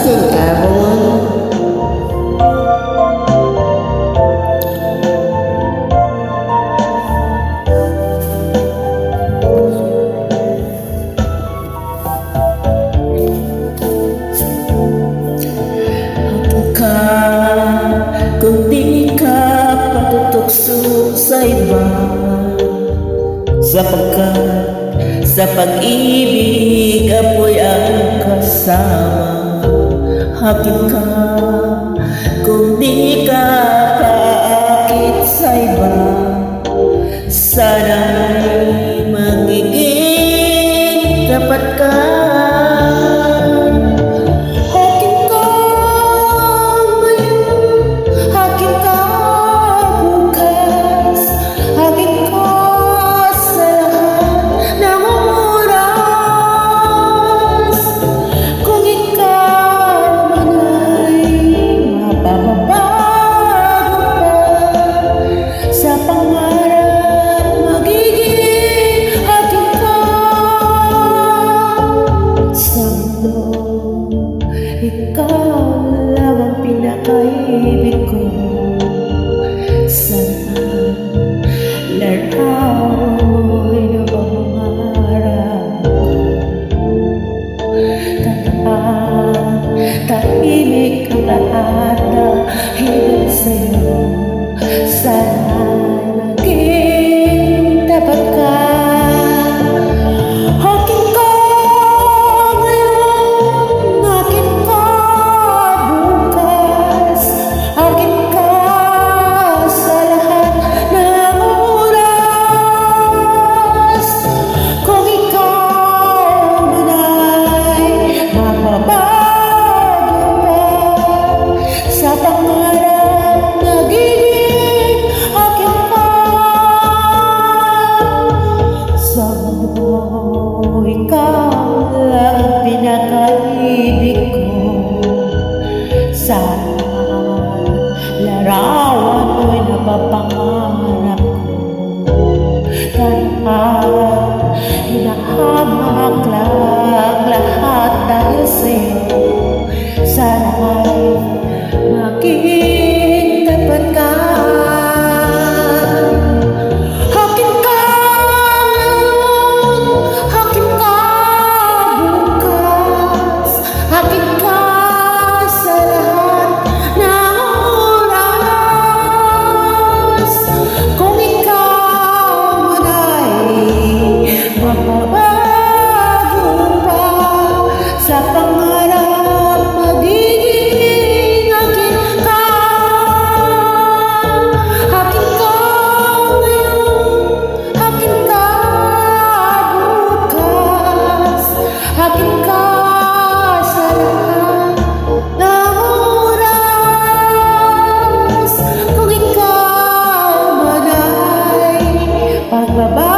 asking everyone. Kung di ka patutukso sa iba, sapagkat sa pag-ibig apoy ang kasama. Akin ka kung di ka paakit sa iba, sana'y magiging tapat ka. Ikaw lang ang pinakaibig ko. Saan larawan mo'y napangarap ko. Tandaan, tahimik ang lahat na higit sa'yo. Sana'y maging tapat ka. Ikaw lang ang pinakaibig ko. Sa larawan mo'y napapangarap ko. Kaya hinahamak lang lahat dahil sa'yo. Sana'y maging tapat ka. Sa pangarap magiging akin ka. Akin ka ngayon, akin ka bukas. Akin ka sa lahat ng oras. Kung ikaw man ay pagbaba